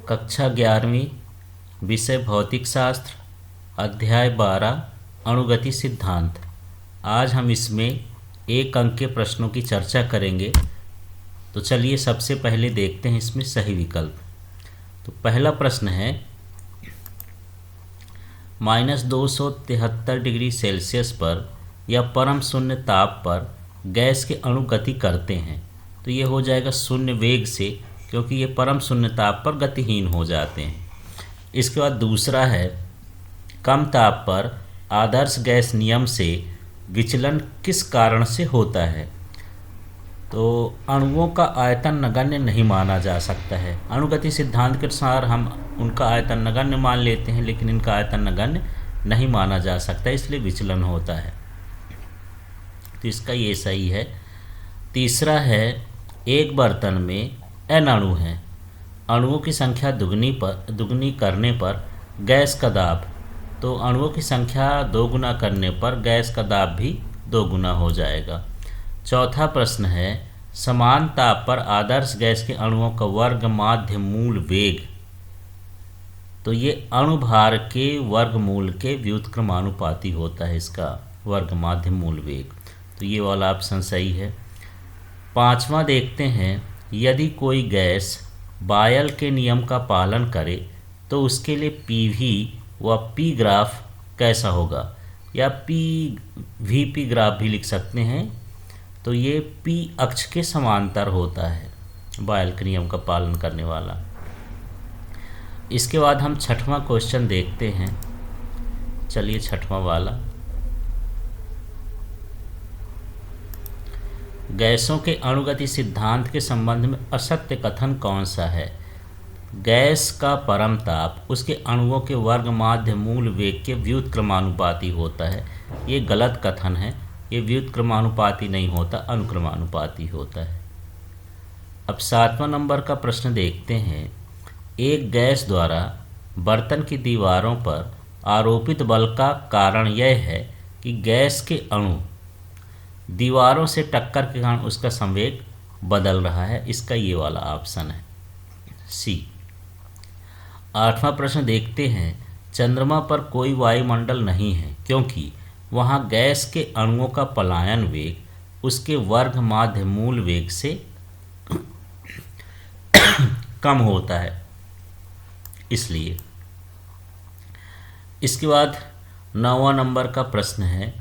कक्षा 11वीं, विषय भौतिक शास्त्र, अध्याय 12, अणुगति सिद्धांत। आज हम इसमें एक अंक के प्रश्नों की चर्चा करेंगे। तो चलिए सबसे पहले देखते हैं इसमें सही विकल्प। तो पहला प्रश्न है, -273 डिग्री सेल्सियस पर या परम शून्य ताप पर गैस के अणु गति करते हैं। तो ये हो जाएगा शून्य वेग से, क्योंकि ये परम शून्य ताप पर गतिहीन हो जाते हैं। इसके बाद दूसरा है, कम ताप पर आदर्श गैस नियम से विचलन किस कारण से होता है। तो अणुओं का आयतन नगण्य नहीं माना जा सकता है। अणुगति सिद्धांत के अनुसार हम उनका आयतन नगण्य मान लेते हैं, लेकिन इनका आयतन नगण्य नहीं माना जा सकता, इसलिए विचलन होता है। तो इसका ये सही है। तीसरा है, एक बर्तन में n अणु हैं, अणुओं की संख्या दुगनी करने पर गैस का दाब, तो अणुओं की संख्या 2 गुना करने पर गैस का दाब भी 2 गुना हो जाएगा। चौथा प्रश्न है, समान ताप पर आदर्श गैस के अणुओं का वर्ग माध्य मूल वेग, तो ये अणुभार के वर्गमूल के व्युत्क्रमानुपाती होता है, इसका वर्ग माध्य मूल वेग। तो ये वाला ऑप्शन सही है। पांचवा देखते हैं, यदि कोई गैस बायल के नियम का पालन करे तो उसके लिए पीवी व पी ग्राफ कैसा होगा, या वीपी ग्राफ भी लिख सकते हैं। तो ये पी अक्ष के समांतर होता है, बायल के नियम का पालन करने वाला। इसके बाद हम छठवां क्वेश्चन देखते हैं। चलिए छठवां वाला, गैसों के अणुगति सिद्धांत के संबंध में असत्य कथन कौन सा है। गैस का परम ताप उसके अणुओं के वर्ग माध्य मूल वेग के व्युत्क्रमानुपाती होता है। ये गलत कथन है, ये व्युत्क्रमानुपाती नहीं होता, अनुक्रमानुपाती होता है। अब 7वां नंबर का प्रश्न देखते हैं, एक गैस द्वारा बर्तन की दीवारों पर आरोपित बल का कारण यह है कि गैस के अणु दीवारों से टक्कर के कारण उसका संवेग बदल रहा है। इसका ये वाला ऑप्शन है, सी। 8वां प्रश्न देखते हैं, चंद्रमा पर कोई वायुमंडल नहीं है क्योंकि वहाँ गैस के अणुओं का पलायन वेग उसके वर्ग माध्य मूल वेग से कम होता है, इसलिए। इसके बाद 9वां नंबर का प्रश्न है,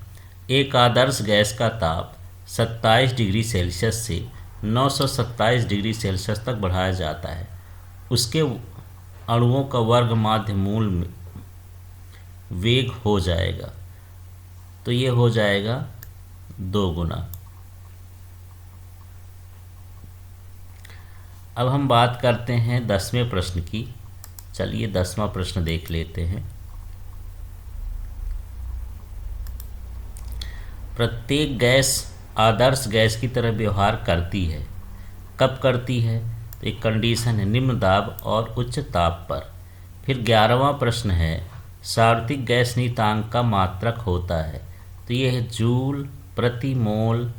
एक आदर्श गैस का ताप 27 डिग्री सेल्सियस से 927 डिग्री सेल्सियस तक बढ़ाया जाता है, उसके अणुओं का वर्ग माध्य मूल वेग हो जाएगा। तो ये हो जाएगा 2 गुना। अब हम बात करते हैं 10वें प्रश्न की। चलिए 10वां प्रश्न देख लेते हैं। प्रत्येक गैस आदर्श गैस की तरह व्यवहार करती है। कब करती है? तो एक कंडीशन है, निम्न दाब और उच्च ताप पर। फिर 11वां प्रश्न है, सार्वत्रिक गैस नियतांक का मात्रक होता है। तो ये है जूल प्रति मोल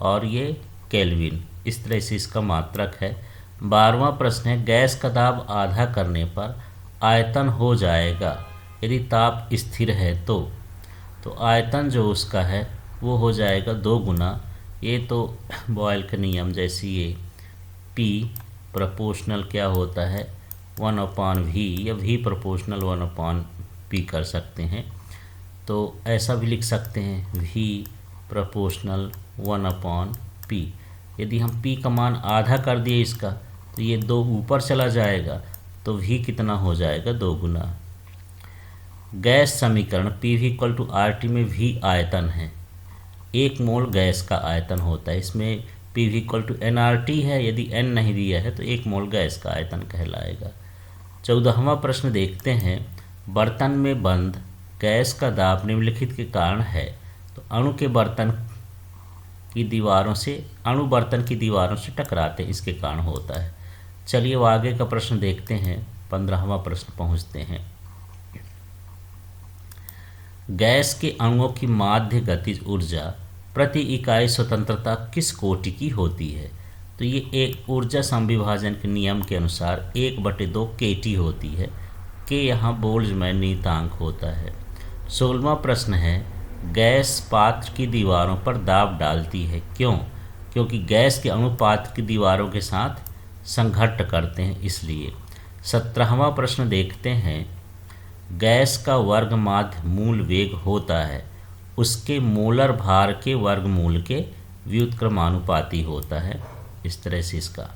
और ये केल्विन, इस तरह से इसका मात्रक है। 12वां प्रश्न है, गैस का दाब आधा करने पर आयतन हो जाएगा यदि ताप स्थिर है तो आयतन जो उसका है वो हो जाएगा 2 गुना। ये तो बॉयल का नियम जैसे ये P प्रोपोर्शनल क्या होता है 1/V, या V प्रोपोर्शनल 1/P कर सकते हैं। तो ऐसा भी लिख सकते हैं V प्रोपोर्शनल 1/P। यदि हम P का मान आधा कर दिए इसका, तो ये 2 ऊपर चला जाएगा, तो V कितना हो जाएगा 2 गुना। गैस समीकरण PV = RT में V आयतन है। 1 मोल गैस का आयतन होता है, इसमें PV = nRT है। यदि n नहीं दिया है तो 1 मोल गैस का आयतन कहलाएगा। 14वां प्रश्न देखते हैं, बर्तन में बंद गैस का दाब निम्नलिखित के कारण है। तो अणु बर्तन की दीवारों से टकराते हैं, इसके कारण होता है। चलिए वो आगे का प्रश्न देखते हैं। 15वां प्रश्न पहुँचते हैं, गैस के अणुओं की माध्य गतिज ऊर्जा प्रति इकाई स्वतंत्रता किस कोटि की होती है। तो ये एक ऊर्जा संविभाजन के नियम के अनुसार 1/2 kT होती है। के यहाँ बोल्ट्जमैन नियतांक होता है। 16वां प्रश्न है, गैस पात्र की दीवारों पर दाब डालती है, क्यों? क्योंकि गैस के अणु पात्र की दीवारों के साथ संघट्ट करते हैं, इसलिए। 17वां प्रश्न देखते हैं, गैस का वर्गमाध्य मूल वेग होता है, उसके मोलर भार के वर्गमूल के व्युत्क्रमानुपाती होता है। इस तरह से इसका,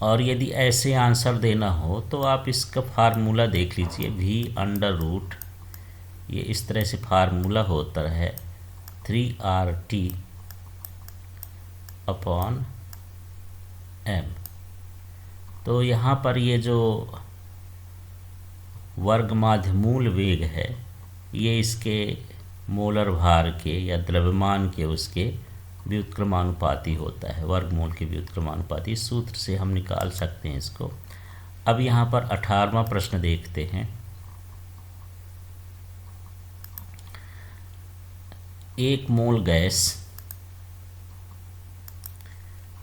और यदि ऐसे आंसर देना हो तो आप इसका फार्मूला देख लीजिए, v/रूट, ये इस तरह से फार्मूला होता है 3RT/m। तो यहाँ पर ये जो वर्गमाध्य मूल वेग है, ये इसके मोलर भार के या द्रव्यमान के उसके व्युत्क्रमानुपाती होता है, वर्गमूल के व्युत्क्रमानुपाती। सूत्र से हम निकाल सकते हैं इसको। अब यहाँ पर 18वां प्रश्न देखते हैं। एक मोल गैस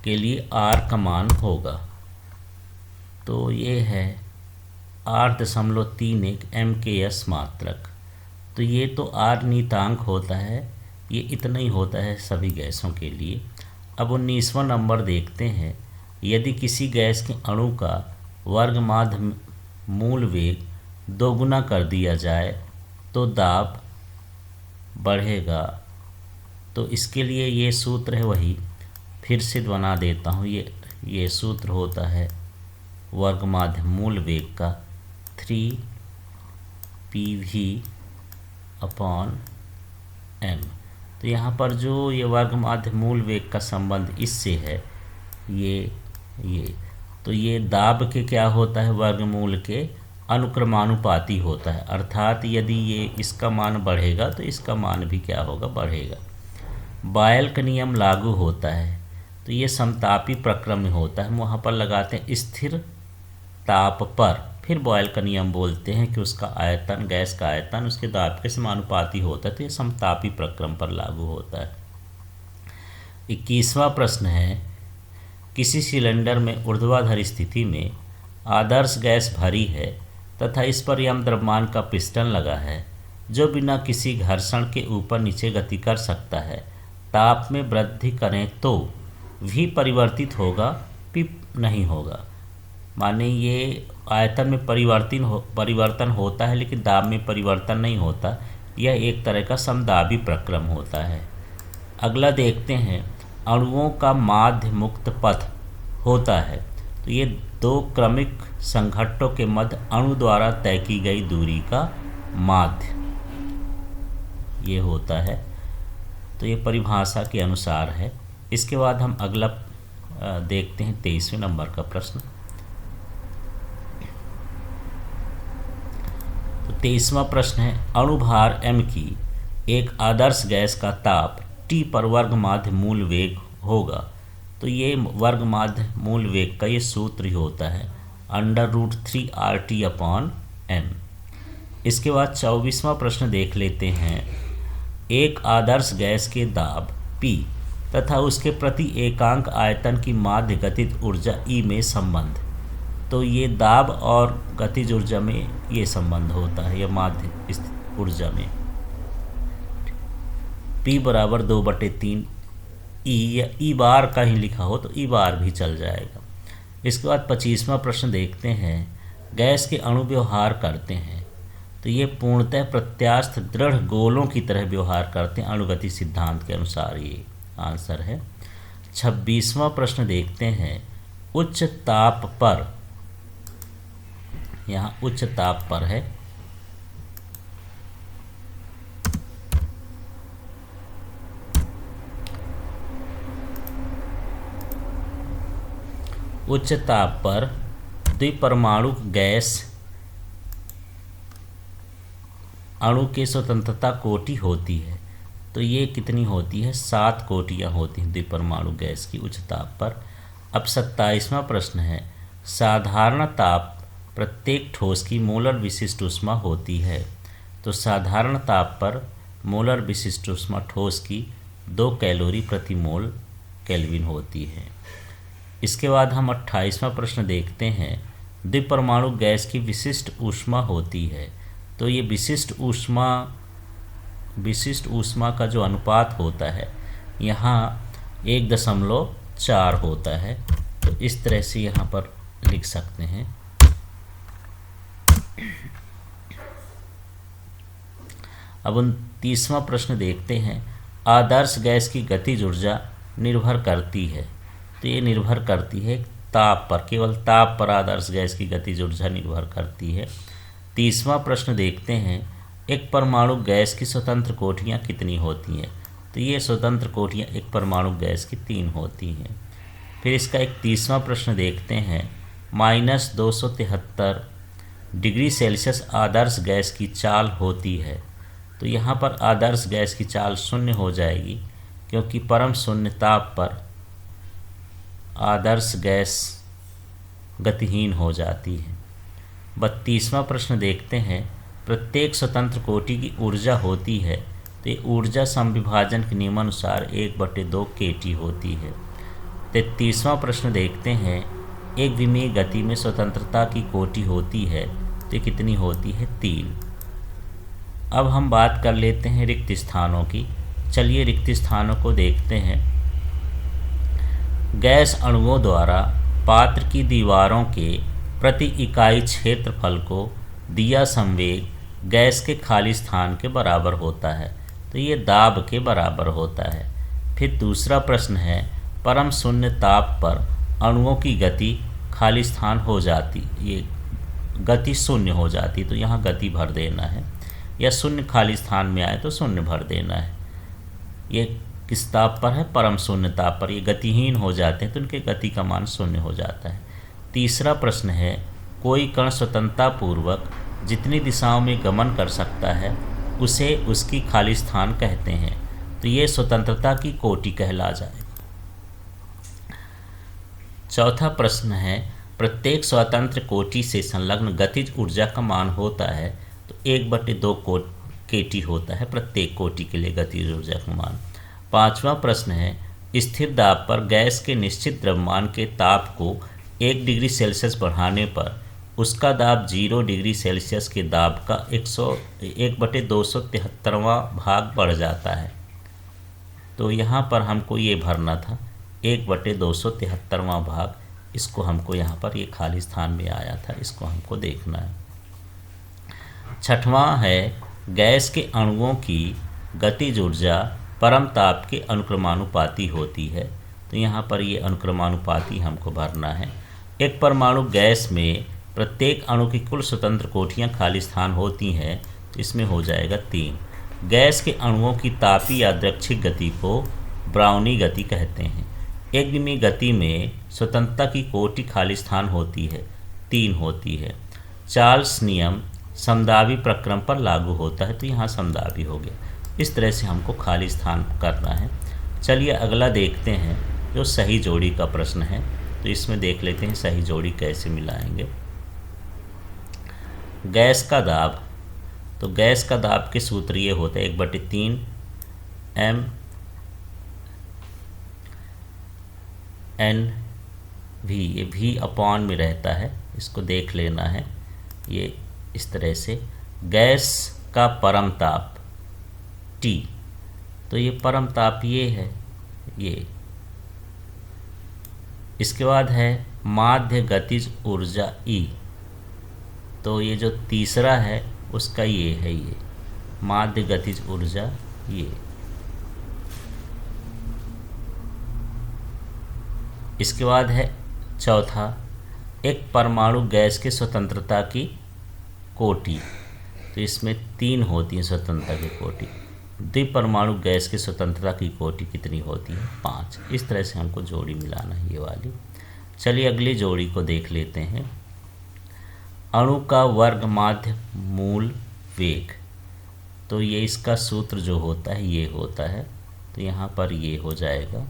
के लिए R का मान होगा, तो ये है 8.31 MKS मात्रक। तो ये तो R नियतांक होता है, ये इतना ही होता है सभी गैसों के लिए। अब 19वां नंबर देखते हैं, यदि किसी गैस के अणु का वर्गमाध्य मूल वेग 2 गुना कर दिया जाए तो दाब बढ़ेगा। तो इसके लिए ये सूत्र है, वही फिर से बना देता हूँ। ये सूत्र होता है वर्गमाध्य मूल वेग का 3PV/m। तो यहाँ पर जो ये वर्गमाध्य मूल वेग का संबंध इससे है, ये तो ये दाब के क्या होता है, वर्गमूल के अनुक्रमानुपाती होता है। अर्थात यदि ये इसका मान बढ़ेगा तो इसका मान भी क्या होगा, बढ़ेगा। बॉयल का नियम लागू होता है, तो ये समतापी प्रक्रम में होता है। हम वहाँ पर लगाते हैं स्थिर ताप पर, फिर बॉयल का नियम बोलते हैं कि उसका आयतन, गैस का आयतन उसके दाब के समानुपाती होता है, तो ये समतापी प्रक्रम पर लागू होता है। 21वां प्रश्न है, किसी सिलेंडर में ऊर्ध्वाधर स्थिति में आदर्श गैस भरी है तथा इस पर यम द्रव्यमान का पिस्टन लगा है जो बिना किसी घर्षण के ऊपर नीचे गति कर सकता है। ताप में वृद्धि करें तो V परिवर्तित होगा, P नहीं होगा। माने ये आयतन में परिवर्तन होता है लेकिन दाब में परिवर्तन नहीं होता। यह एक तरह का समदाबी प्रक्रम होता है। अगला देखते हैं, अणुओं का माध्य मुक्त पथ होता है, तो ये 2 क्रमिक संघट्टों के मध्य अणु द्वारा तय की गई दूरी का माध्य ये होता है। तो ये परिभाषा के अनुसार है। इसके बाद हम अगला देखते हैं 23वें नंबर का प्रश्न। तो 23वां प्रश्न है, अणुभार m की एक आदर्श गैस का ताप T पर वर्गमाध्य मूल वेग होगा। तो ये वर्गमाध्य मूल वेग का ये सूत्र ही होता है √3RT/m। इसके बाद 24वां प्रश्न देख लेते हैं, एक आदर्श गैस के दाब P तथा उसके प्रति एकांक आयतन की माध्य गतिज ऊर्जा E में संबंध। तो ये दाब और गतिज ऊर्जा में ये संबंध होता है, यह माध्य ऊर्जा में। P बराबर 2/3 E, या E बार का ही लिखा हो तो E बार भी चल जाएगा। इसके बाद 25वां प्रश्न देखते हैं, गैस के अणु व्यवहार करते हैं, तो ये पूर्णतः प्रत्यास्थ दृढ़ गोलों की तरह व्यवहार करते हैं अणुगति सिद्धांत के अनुसार, ये आंसर है। 26वां प्रश्न देखते हैं, उच्च ताप पर, यहाँ उच्च ताप पर है, उच्च ताप पर द्विपरमाणु गैस अणु की स्वतंत्रता कोटि होती है। तो ये कितनी होती है, 7 कोटियाँ होती हैं द्विपरमाणु गैस की उच्च ताप पर। अब 27वां प्रश्न है, साधारण ताप प्रत्येक ठोस की मोलर विशिष्ट ऊष्मा होती है। तो साधारण ताप पर मोलर विशिष्ट ऊष्मा ठोस की 2 कैलोरी प्रति मोल केल्विन होती है। इसके बाद हम 28वां प्रश्न देखते हैं। द्विपरमाणु गैस की विशिष्ट ऊष्मा होती है। तो ये विशिष्ट ऊष्मा का जो अनुपात होता है यहाँ 1.4 होता है। तो इस तरह से यहाँ पर लिख सकते हैं। अब 29वां प्रश्न देखते हैं। आदर्श गैस की गतिज ऊर्जा निर्भर करती है। तो ये निर्भर करती है ताप पर, केवल ताप पर आदर्श गैस की गतिज ऊर्जा निर्भर करती है। 30वां प्रश्न देखते हैं। एक परमाणु गैस की स्वतंत्र कोटियाँ कितनी होती हैं? तो ये स्वतंत्र कोटियाँ एक परमाणु गैस की 3 होती हैं। फिर इसका 31वां प्रश्न देखते हैं। -273 डिग्री सेल्सियस आदर्श गैस की चाल होती है। तो यहाँ पर आदर्श गैस की चाल 0 हो जाएगी, क्योंकि परम शून्य ताप पर आदर्श गैस गतिहीन हो जाती है। 32वां प्रश्न देखते हैं। प्रत्येक स्वतंत्र कोटि की ऊर्जा होती है। तो ये ऊर्जा समविभाजन के नियमानुसार 1/2 kT होती है। 33वां प्रश्न देखते हैं। एक विमीय गति में स्वतंत्रता की कोटि होती है। तो ये कितनी होती है? 3। अब हम बात कर लेते हैं रिक्त स्थानों की। चलिए रिक्त स्थानों को देखते हैं। गैस अणुओं द्वारा पात्र की दीवारों के प्रति इकाई क्षेत्रफल को दिया संवेग गैस के खाली स्थान के बराबर होता है। तो ये दाब के बराबर होता है। फिर दूसरा प्रश्न है। परम शून्य ताप पर अणुओं की गति खाली स्थान हो जाती, ये गति शून्य हो जाती। तो यहाँ गति भर देना है, या शून्य खाली स्थान में आए तो शून्य भर देना है। ये किस ताप पर है? परम शून्य ताप पर ये गतिहीन हो जाते हैं, तो उनके गति का मान शून्य हो जाता है। तीसरा प्रश्न है। कोई कण स्वतंत्रता पूर्वक जितनी दिशाओं में गमन कर सकता है उसे उसकी खाली स्थान कहते हैं। तो ये स्वतंत्रता की कोटि कहला जाएगा। चौथा प्रश्न है। प्रत्येक स्वतंत्र कोटि से संलग्न गतिज ऊर्जा का मान होता है। तो 1/2 kT होता है प्रत्येक कोटि के लिए गतिज ऊर्जा का मान। 5वां प्रश्न है। स्थिर दाब पर गैस के निश्चित द्रव्यमान के ताप को 1 डिग्री सेल्सियस बढ़ाने पर उसका दाब 0 डिग्री सेल्सियस के दाब का 1/273वां भाग बढ़ जाता है। तो यहाँ पर हमको ये भरना था 1/273वां भाग। इसको हमको यहाँ पर ये खाली स्थान में आया था, इसको हमको देखना है। 6वां है। गैस के अणुओं की गतिज ऊर्जा परम ताप के अनुक्रमानुपाती होती है। तो यहाँ पर ये अनुक्रमानुपाती हमको भरना है। एक परमाणु गैस में प्रत्येक अणु की कुल स्वतंत्र कोठियाँ खाली स्थान होती हैं। तो इसमें हो जाएगा 3। गैस के अणुओं की तापीय यादृच्छिक गति को ब्राउनी गति कहते हैं। एक विमीय गति में स्वतंत्रता की कोटि खाली स्थान होती है, 3 होती है। चार्ल्स नियम समदाबी प्रक्रम पर लागू होता है। तो यहाँ समदाबी हो गया। इस तरह से हमको खाली स्थान करना है। चलिए अगला देखते हैं जो सही जोड़ी का प्रश्न है। तो इसमें देख लेते हैं सही जोड़ी कैसे मिलाएंगे। गैस का दाब। तो गैस का दाब के सूत्र ये होता है 1/3 mNV। ये V अपॉन में रहता है, इसको देख लेना है। ये इस तरह से गैस का परम ताप T। तो ये परम ताप ये है, ये। इसके बाद है माध्य गतिज ऊर्जा E। तो ये जो तीसरा है उसका ये है, ये माध्य गतिज ऊर्जा ये। इसके बाद है चौथा। एक परमाणु गैस की स्वतंत्रता की कोटि। तो इसमें 3 होती हैं स्वतंत्रता की कोटि। द्विपरमाणु गैस की स्वतंत्रता की कोटि कितनी होती है? 5। इस तरह से हमको जोड़ी मिलाना है ये वाली। चलिए अगली जोड़ी को देख लेते हैं। अणु का वर्ग माध्य मूल वेग। तो ये इसका सूत्र जो होता है ये होता है। तो यहाँ पर ये हो जाएगा।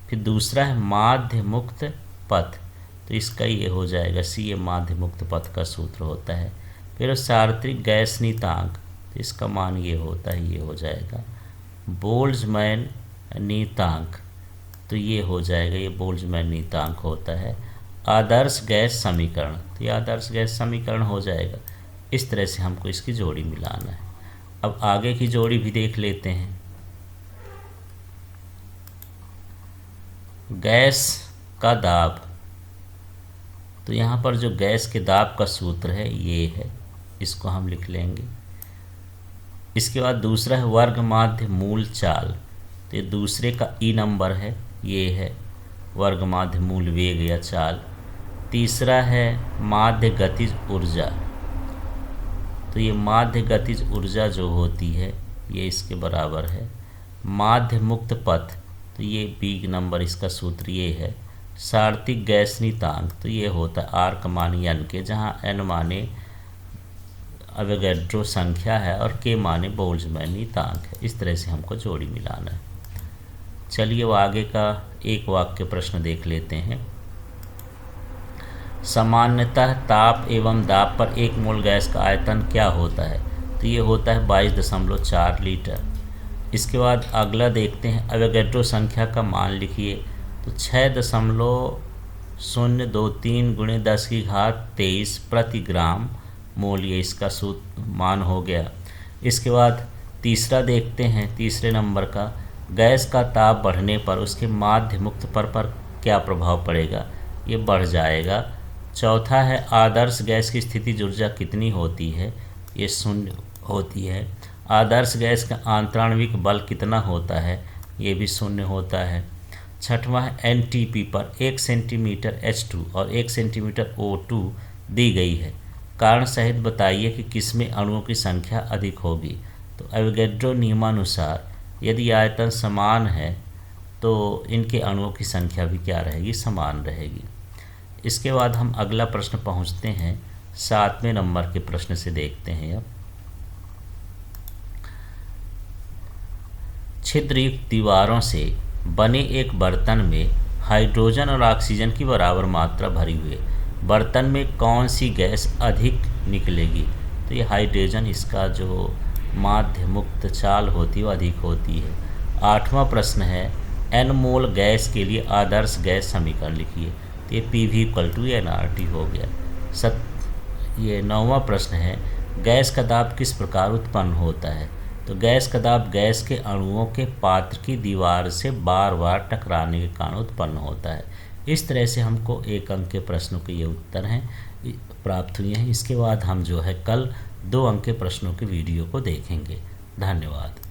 फिर दूसरा है माध्य मुक्त पथ। तो इसका ये हो जाएगा C। ये माध्य मुक्त पथ का सूत्र होता है। फिर सार्वत्रिक गैस नीतांक। तो इसका मान ये होता है, ये हो जाएगा बोल्ट्जमैन नीतांक। तो ये हो जाएगा, ये बोल्ट्जमैन नियतांक होता है आदर्श गैस समीकरण। तो ये आदर्श गैस समीकरण हो जाएगा। इस तरह से हमको इसकी जोड़ी मिलाना है। अब आगे की जोड़ी भी देख लेते हैं। गैस का दाब, तो यहाँ पर जो गैस के दाब का सूत्र है ये है, इसको हम लिख लेंगे। इसके बाद दूसरा है वर्ग माध्य मूल चाल, तो ये दूसरे का ई नंबर है, ये है वर्ग माध्य मूल वेग या चाल। तीसरा है माध्य गतिज ऊर्जा, तो ये माध्य गतिज ऊर्जा जो होती है ये इसके बराबर है। माध्य मुक्त पथ, तो ये बी नंबर इसका सूत्र ये है। सार्थिक गैस नियतांक, तो ये होता है आर का मान एन के, जहाँ एन माने अवोगाड्रो संख्या है और के माने बोल्ट्जमैन नियतांक है। इस तरह से हमको जोड़ी मिलाना है। चलिए वो आगे का एक वाक्य प्रश्न देख लेते हैं। सामान्यतः ताप एवं दाब पर 1 मोल गैस का आयतन क्या होता है? तो ये होता है 22.4 लीटर। इसके बाद अगला देखते हैं, अवोगाड्रो संख्या का मान लिखिए। तो 6.023 × 10⁻23 प्रति ग्राम मोल, ये इसका मान हो गया। इसके बाद तीसरा देखते हैं, तीसरे नंबर का, गैस का ताप बढ़ने पर उसके माध्य मुक्त पर क्या प्रभाव पड़ेगा? ये बढ़ जाएगा। चौथा है आदर्श गैस की स्थितिज ऊर्जा कितनी होती है? ये 0 होती है। आदर्श गैस का आंतराणविक बल कितना होता है? ये भी 0 होता है। छठवां है एनटीपी पर 1 सेंटीमीटर H2 और 1 सेंटीमीटर O2 दी गई है, कारण सहित बताइए कि किसमें अणुओं की संख्या अधिक होगी। तो एवोगाड्रो नियमानुसार यदि आयतन समान है तो इनके अणुओं की संख्या भी क्या रहेगी? समान रहेगी। इसके बाद हम अगला प्रश्न पहुंचते हैं, 7वें नंबर के प्रश्न से देखते हैं। अब छिद्रयुक्त दीवारों से बने एक बर्तन में हाइड्रोजन और ऑक्सीजन की बराबर मात्रा भरी हुई, बर्तन में कौन सी गैस अधिक निकलेगी? तो ये हाइड्रोजन, इसका जो माध्य मुक्त चाल होती है वो अधिक होती है। 8वां प्रश्न है n मोल गैस के लिए आदर्श गैस समीकरण लिखिए। तो ये PV = nRT हो गया। ये 9वां प्रश्न है गैस का दाब किस प्रकार उत्पन्न होता है? तो गैस का दाब गैस के अणुओं के पात्र की दीवार से बार बार टकराने के कारण उत्पन्न होता है। इस तरह से हमको 1 अंक के प्रश्नों के ये उत्तर हैं प्राप्त हुए हैं। इसके बाद हम जो है कल 2 अंक के प्रश्नों के वीडियो को देखेंगे। धन्यवाद।